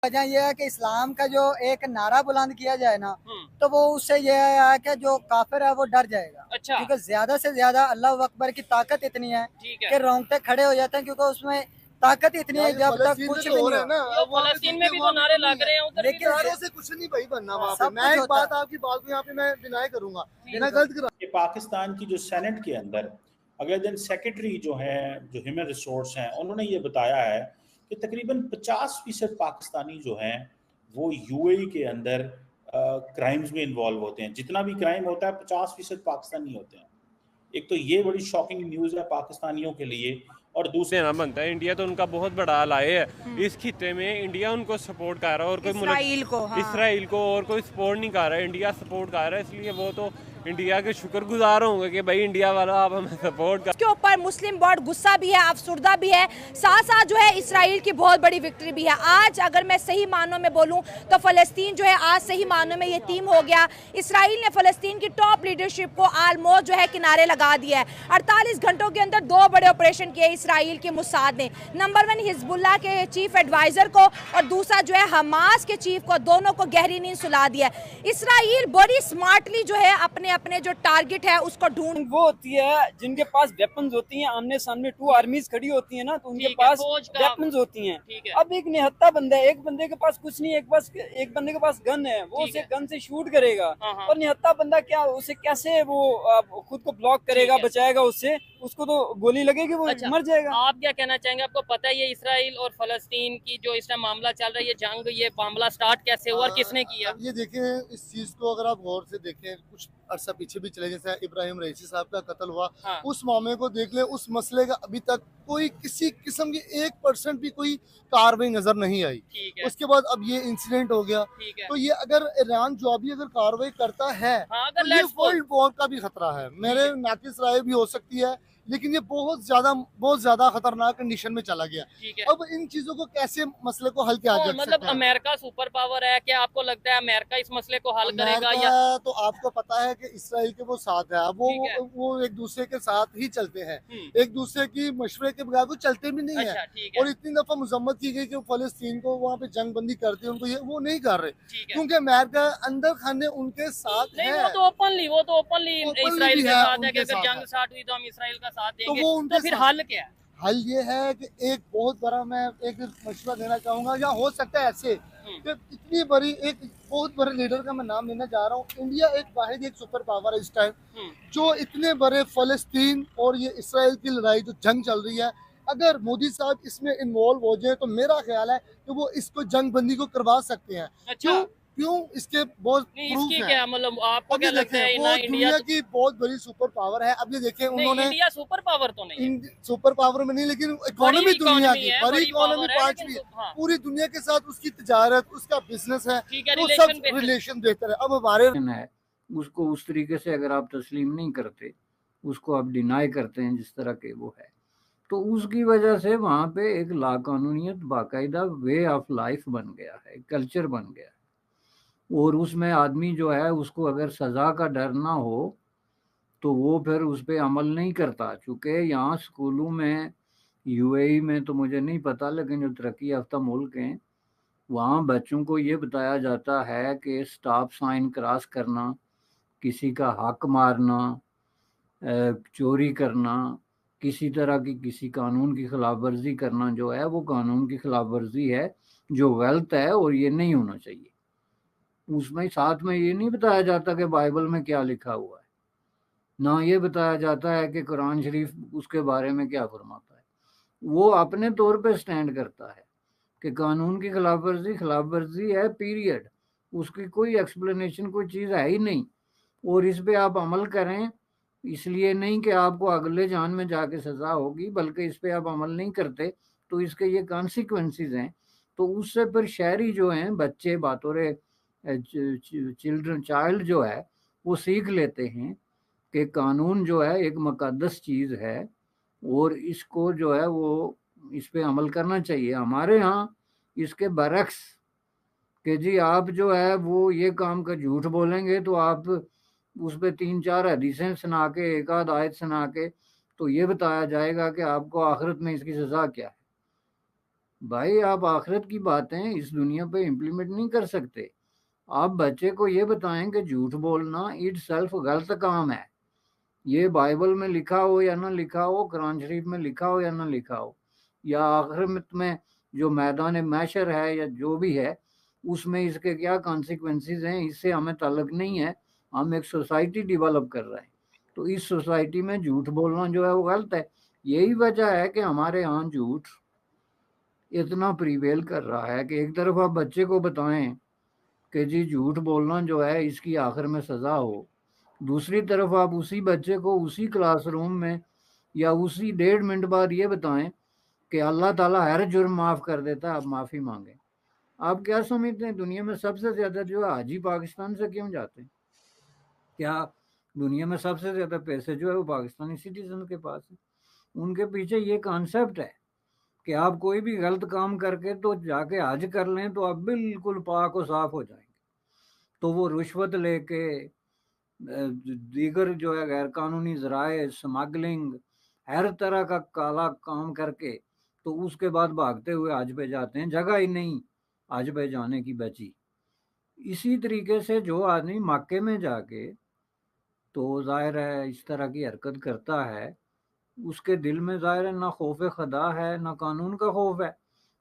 वजह यह है कि इस्लाम का जो एक नारा बुलंद किया जाए ना, तो वो उससे यह है कि जो काफिर है वो डर जाएगा। अच्छा। क्योंकि ज्यादा से ज्यादा अल्लाह अकबर की ताकत इतनी है कि रोंगटे खड़े हो जाते हैं, क्योंकि उसमें ताकत इतनी है जब तक कुछ भी नहीं ना। फलस्तीन में भी तो नारे लग रहे हैं उधर, लेकिन नारों से कुछ नहीं भाई बनना वहाँ पे। मैं एक बात आपकी बात को यहाँ पे मैं डिनाई करूंगा, मैं गलत कर। पाकिस्तान की जो सेनेट के अंदर अगले दिन सेक्रेटरी जो है, जो ह्यूमन रिसोर्स हैं, उन्होंने ये बताया है कि तकरीबन 50% पाकिस्तानी जो हैं वो यूएई के अंदर क्राइम्स में इन्वॉल्व होते हैं। जितना भी क्राइम होता है 50% पाकिस्तानी होते हैं। एक तो ये बड़ी शॉकिंग न्यूज़ है पाकिस्तानियों के लिए। और दूसरा देना बनता है, इंडिया तो उनका बहुत बड़ा अलाय है इस खिते में। इंडिया उनको सपोर्ट कर रहा है और कोई इसराइल को और कोई सपोर्ट नहीं कर रहा है, इंडिया सपोर्ट कर रहा है। इसलिए वो तो इंडिया के शुक्रगुजार होंगे कि भाई इंडिया वाला आप हमें सपोर्ट कर। इसके ऊपर मुस्लिम वर्ल्ड गुस्सा भी है, अफसुर्दा भी है, साथ साथ जो है इसराइल की बहुत बड़ी विक्ट्री भी है। आज अगर मैं सही मानों में बोलूं तो फलस्तीन जो है आज सही मानों में यतीम हो गया। इसराइल ने फलस्तीन की टॉप लीडरशिप को आलमोस्ट जो है किनारे लगा दिया है। 48 घंटों के अंदर 2 बड़े ऑपरेशन किए इसराइल के मुसाद ने। नंबर 1 हिजबुल्लाह के चीफ एडवाइजर को और दूसरा जो है हमास के चीफ को, दोनों को गहरी नींद सुला दिया। इसराइल बड़ी स्मार्टली जो है अपने जो टारगेट है उसको ढूंढ, वो होती है जिनके पास वेपन्स होती हैं, आमने सामने 2 आर्मीज खड़ी होती है ना, तो उनके पास वेपन्स होती हैं। अब एक निहत्ता बंदा है, एक बंदे के पास कुछ नहीं है, एक बंदे के पास गन है, वो उसे गन से शूट करेगा। और निहत्ता बंदा क्या, उसे कैसे वो खुद को ब्लॉक करेगा, बचाएगा उससे, उसको तो गोली लगेगी, वो मर जाएगा। आप क्या कहना चाहेंगे? आपको पता है ये इसराइल और फलस्तीन की जो इस टाइम मामला चल रहा है, ये जंग, ये मामला स्टार्ट कैसे हुआ और किसने किया? ये देखें, इस चीज को अगर आप गौर से देखें, कुछ अरसा पीछे भी चले, जैसे इब्राहिम रईसी साहब का कत्ल हुआ, उस मामले को देख ले, उस मसले का अभी तक कोई किसी किस्म की 1% भी कोई कार्रवाई नजर नहीं आई। उसके बाद अब ये इंसिडेंट हो गया, तो ये अगर ईरान जो अभी अगर कार्रवाई करता है तो ये वर्ल्ड वॉर का भी खतरा है। मेरे नाकिस राय भी हो सकती है, लेकिन ये बहुत ज्यादा खतरनाक कंडीशन में चला गया। अब इन चीजों को कैसे मसले को हल किया जा सकता है? मतलब अमेरिका सुपर पावर है, क्या आपको लगता है अमेरिका इस मसले को हल करेगा? या तो आपको पता है कि इसराइल के वो साथ है, वो एक दूसरे के साथ ही चलते हैं, एक दूसरे की मशवरे के बगैर वो चलते भी नहीं है। और इतनी दफा मजम्मत की गई कि फलस्तीन को वहाँ पे जंग बंदी करते हैं, उनको ये वो नहीं कर रहे, क्योंकि अमेरिका अंदर खाने उनके साथ है। वो तो ओपनली इसराइल के साथ है कि अगर जंग स्टार्ट हुई तो हम इसराइल का साथ देंगे। तो फिर हल क्या है? हल ये है कि एक बहुत बड़ा, मैं एक मशवरा देना चाहूंगा, या हो सकता है ऐसे कि इतनी बड़ी एक बहुत बड़े लीडर का मैं नाम लेना चाह रहा हूँ। इंडिया एक वाहिद एक सुपर पावर है इस टाइम, जो इतने बड़े फलस्तीन और ये इसराइल की लड़ाई जो जंग चल रही है, अगर मोदी साहब इसमें इन्वॉल्व हो जाए तो मेरा ख्याल है कि वो इसको जंग बंदी को करवा सकते हैं। क्यों इसके बहुत प्रूफ है। क्या मतलब आपको क्या लगता है? वो दुनिया की बहुत बड़ी सुपर पावर है। अब ये देखें, उन्होंने इंडिया सुपर पावर तो नहीं, सुपर पावर में नहीं, लेकिन इकोनॉमी दुनिया की बड़ी इकोनॉमी, 5वीं पूरी दुनिया के साथ उसकी तिजारत, उसका बिजनेस है, तो सब रिलेशन बेहतर है। अब हमारे उसको उस तरीके से अगर आप तस्लीम नहीं करते, उसको आप डिनाई करते हैं जिस तरह के वो है, तो उसकी वजह से वहाँ पे एक लाकानूनियत, बाकायदा वे ऑफ लाइफ बन गया है, कल्चर बन गया है। और उसमें आदमी जो है उसको अगर सज़ा का डर ना हो तो वो फिर उस पर अमल नहीं करता। चूँकि यहाँ स्कूलों में, यूएई में तो मुझे नहीं पता, लेकिन जो तरक्की याफ्ता मुल्क हैं वहाँ बच्चों को ये बताया जाता है कि स्टॉप साइन क्रॉस करना, किसी का हक मारना, चोरी करना, किसी तरह की किसी कानून की खिलाफ वर्जी करना जो है वो कानून की खिलाफ वर्जी है, जो गलत है, और ये नहीं होना चाहिए। उसमें साथ में ये नहीं बताया जाता कि बाइबल में क्या लिखा हुआ है, ना ये बताया जाता है कि कुरान शरीफ उसके बारे में क्या फरमाता है। वो अपने तौर पे स्टैंड करता है कि कानून की खिलाफ वर्जी है, पीरियड। उसकी कोई एक्सप्लेनेशन, कोई चीज़ है ही नहीं। और इस पे आप अमल करें, इसलिए नहीं कि आपको अगले जान में जाके सज़ा होगी, बल्कि इस पे आप अमल नहीं करते तो इसके ये कॉन्सिक्वेंसेस हैं। तो उससे फिर शहरी जो हैं, बच्चे, बातौर चाइल्ड जो है, वो सीख लेते हैं कि कानून जो है एक मुकद्दस चीज़ है और इसको जो है वो इस पे अमल करना चाहिए। हमारे यहाँ इसके बरक्स कि जी आप जो है वो ये काम का झूठ बोलेंगे तो आप उस पे 3-4 हदीसें सुना के, एक आध आयत सुना के, तो ये बताया जाएगा कि आपको आखिरत में इसकी सज़ा क्या है। भाई आप आखिरत की बातें इस दुनिया पे इम्प्लीमेंट नहीं कर सकते। आप बच्चे को ये बताएं कि झूठ बोलना इट सेल्फ गलत काम है, ये बाइबल में लिखा हो या ना लिखा हो, कुरान शरीफ में लिखा हो या ना लिखा हो, या आखिरत में जो मैदान मैशर है या जो भी है उसमें इसके क्या कॉन्सिक्वेंसेस हैं, इससे हमें ताल्लुक नहीं है। हम एक सोसाइटी डेवलप कर रहे हैं, तो इस सोसाइटी में झूठ बोलना जो है वो गलत है। यही वजह है कि हमारे यहाँ झूठ इतना प्रिवेल कर रहा है कि एक तरफ आप बच्चे को बताएं कि जी झूठ बोलना जो है इसकी आखिर में सज़ा हो, दूसरी तरफ आप उसी बच्चे को उसी क्लासरूम में या उसी 1.5 मिनट बाद ये बताएं कि अल्लाह ताला हर जुर्म माफ़ कर देता है, आप माफ़ी मांगें। आप क्या समझते हैं दुनिया में सबसे ज़्यादा जो है हाजी पाकिस्तान से क्यों जाते हैं? क्या दुनिया में सबसे ज़्यादा पैसे जो है वो पाकिस्तानी सिटीजन के पास है? उनके पीछे ये कॉन्सेप्ट है कि आप कोई भी गलत काम करके तो जाके हज कर लें तो आप बिल्कुल पाक और साफ हो जाएंगे। तो वो रिश्वत लेके दीगर जो है गैर कानूनी ज़राए, स्मगलिंग, हर तरह का काला काम करके तो उसके बाद भागते हुए हज पे जाते हैं, जगह ही नहीं हज पे जाने की बची। इसी तरीके से जो आदमी मक्के में जाके तो जाहिर है इस तरह की हरकत करता है, उसके दिल में ज़ाहिर है ना खौफ खुदा है ना कानून का खौफ है,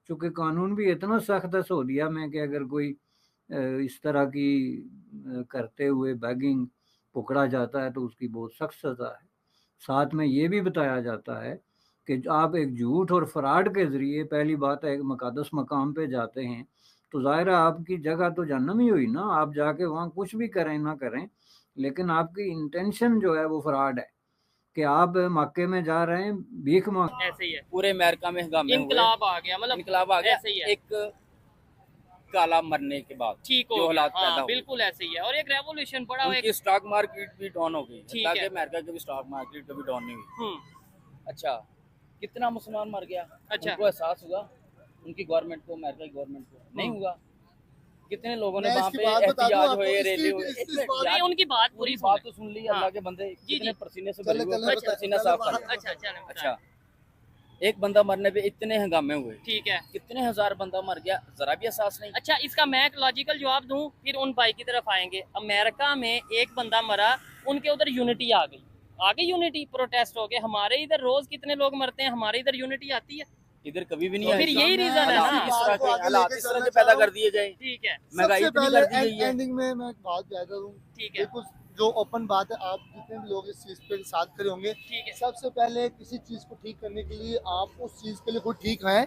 क्योंकि कानून भी इतना सख्त है सऊदीया में कि अगर कोई इस तरह की करते हुए बैगिंग पकड़ा जाता है तो उसकी बहुत सख्त सज़ा है। साथ में ये भी बताया जाता है कि आप एक झूठ और फ्रॉड के ज़रिए पहली बात है एक मुक़द्दस मकाम पे जाते हैं तो ज़ाहिर है आपकी जगह तो जहन्नम ही हुई ना, आप जाके वहाँ कुछ भी करें ना करें, लेकिन आपकी इंटेंशन जो है वो फ्रॉड है कि आप मक्के में जा रहे हैं भीख मांग। ऐसे ही है पूरे अमेरिका में हंगामे हुए, इनकलाब आ गया, मतलब इनकलाब आ गया ऐसे ही है। एक काला मरने के बाद ठीक हो जो हालात गया, पैदा हाँ, बिल्कुल ऐसे ही है। और एक रेवोल्यूशन पड़ा हुआ, उनकी स्टॉक मार्केट भी डाउन हो गई, ठीक है, अमेरिका की भी स्टॉक मार्केट कभी डाउन नहीं हुई। अच्छा, कितना मुसलमान मर गया, अच्छा, उनको एहसास हुआ, उनकी गवर्नमेंट को, अमेरिका की गवर्नमेंट को नहीं हुआ। कितने लोगों ने वहाँ पे एहतजाज हुए, रैली हुई, उनकी बात पूरी बात तो सुन ली, अल्लाह के बंदे कितने पसीने से भरे हुए, पसीना साफ कर। अच्छा, एक बंदा मरने पे इतने हंगामे हुए, ठीक है, कितने हजार बंदा मर गया, जरा भी एहसास नहीं। अच्छा, इसका मैं एक लॉजिकल जवाब दूं, फिर उन भाई की तरफ आएंगे। अमेरिका में एक बंदा मरा, उनके उधर यूनिटी आ गई यूनिटी, प्रोटेस्ट हो गए। हमारे इधर रोज कितने लोग मरते हैं, हमारे इधर यूनिटी आती है? इधर कभी भी नहीं तो फिर यही रीजन है ना, इस तरह के पैदा कर दिए जाए। ठीक है, महंगाई इतनी कर दी गई है। एंडिंग में मैं एक बात कहता हूँ, ठीक है, जो ओपन बात है, आप जितने भी लोग इस चीज पे साथ खड़े होंगे, सबसे पहले किसी चीज को ठीक करने के लिए आप उस चीज के लिए खुद ठीक हैं।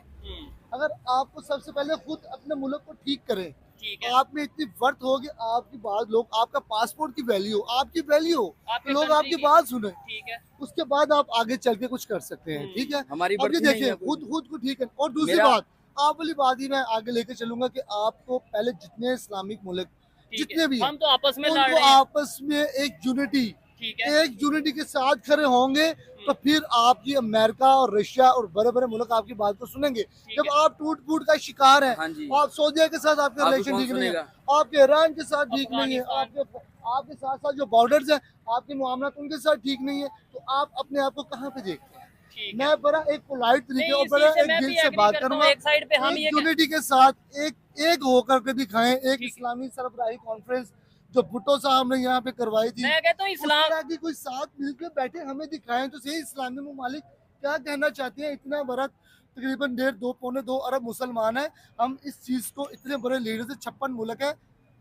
अगर आपको सबसे पहले खुद अपने मुल्क को ठीक करें, तो आप में इतनी वर्थ होगी, आपकी बात लोग, आपका पासपोर्ट की वैल्यू, आपकी वैल्यू, लोग आपकी बात सुने, उसके बाद आप आगे चल के कुछ कर सकते हैं। ठीक है, हमारी देखिए खुद को ठीक है। और दूसरी बात, आप वाली बात ही मैं आगे लेके चलूंगा कि आपको पहले जितने इस्लामिक मुल्क जितने भी हम तो आपस में लड़ रहे हैं, आपस में एक यूनिटी के साथ खड़े होंगे तो फिर आपकी अमेरिका और रशिया और बड़े बड़े मुल्क आपकी बात को सुनेंगे। जब आप टूट फूट का शिकार हैं, आप सऊदीया के साथ आपके रिलेशन ठीक नहीं है, आपके ईरान के साथ ठीक नहीं है, आपके साथ साथ जो बॉर्डर्स हैं आपके मामला उनके साथ ठीक नहीं है, तो आप अपने आप को कहाँ पे देखते हैं? मैं बड़ा एक पोलाइट तरीके और बड़ा एक दिल से बात करूंगा, एक साइड पे हम यूनिटी के साथ एक होकर के दिखाएं। एक इस्लामी सरबराही कॉन्फ्रेंस जो भुट्टो साहब ने यहाँ पे करवाई थी, मैं कहता हूँ इस्लाम की कोई साथ मिलकर बैठे हमें दिखाएं तो सही इस्लामी ममालिक क्या कहना चाहते हैं। इतना बड़ा तकरीबन 1.5-2 अरब मुसलमान है, हम इस चीज को इतने बड़े लीडर से 56 मुल्क है,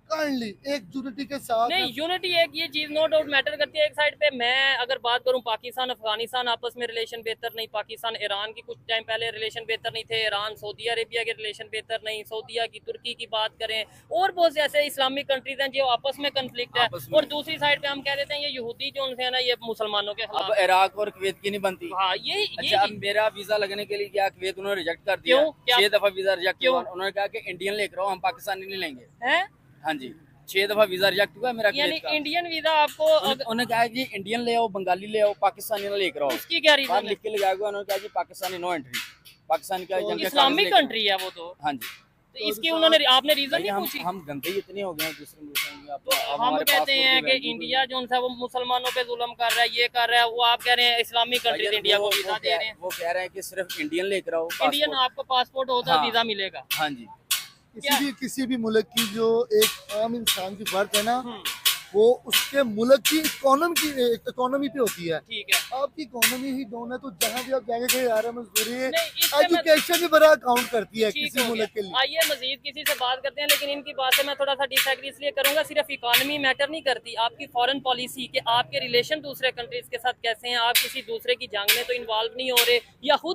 काइंडली एक यूनिटी के साथ नहीं, यूनिटी एक ये चीज नो डाउट मैटर करती है। एक साइड पे मैं अगर बात करूं, पाकिस्तान अफगानिस्तान आपस में रिलेशन बेहतर नहीं, पाकिस्तान ईरान की कुछ टाइम पहले रिलेशन बेहतर नहीं थे, ईरान सऊदी अरेबिया के रिलेशन बेहतर नहीं, सऊदीया की तुर्की की बात करें, और बहुत से ऐसे इस्लामिक कंट्रीज हैं जो आपस में कंफ्लिक्ट है। और दूसरी साइड पे हम कह देते हैं ये यहूदी जो उनसे है ना, ये मुसलमानों के खिलाफ। अब इराक और कुवैत की नहीं बनती। हाँ, अच्छा, अब मेरा वीजा लगने के लिए क्या कुवैत उन्होंने रिजेक्ट कर दिया, 6 दफा वीजा रिजेक्ट किया। उन्होंने कहा कि इंडियन लेकर आओ, हम पाकिस्तानी नहीं लेंगे। हाँ जी, 6 दफा वीजा रिजेक्ट हुआ मेरा। यानी इंडियन वीजा आपको उन्होंने कहा कि इंडियन ले आओ, बंगाली ले आओ, पाकिस्तानी ना लेकर आओ। इसकी क्या रीजन है? लिख के लगाया हुआ, उन्होंने कहा कि पाकिस्तानी नो एंट्री, पाकिस्तान का इस्लामिक कंट्री है वो तो। हाँ जी, तो इसकी उन्होंने आपने रीजन नहीं पूछी? हम गंदे इतने हो गए दूसरे मुल्कों में। तो हम कहते हैं कि इंडिया जो है वो मुसलमानों पे जुल्म कर रहा है, ये कर रहा है, वो आप कह रहे हैं इस्लामिक कंट्रीज इंडिया को वीजा दे रहे हैं। वो कह रहे हैं कि सिर्फ इंडियन लेकर आओ, इंडियन आपको पासपोर्ट होता है, वीजा मिलेगा। हाँ जी। किसी भी मुल्क की जो एक आम इंसान की बात है ना, वो उसके मुल्क की इकोनॉमी पे होती है। ठीक है, आपकी इकोनॉमी ही डाउन है तो जहाँ भी आप जाएंगे कहीं आ रहा है मजदूरी है, एजुकेशन भी बड़ा काउंट करती है किसी मुल्क के लिए। आइए मजीद किसी से बात करते हैं, लेकिन इनकी बात से मैं थोड़ा सा डिसएग्री इसलिए करूंगा, सिर्फ इकोनॉमी मैटर नहीं करती, आपकी फॉरेन पॉलिसी के आपके रिलेशन दूसरे कंट्रीज के साथ कैसे हैं, आप किसी दूसरे की जंग में तो इन्वॉल्व नहीं हो रहे या खुद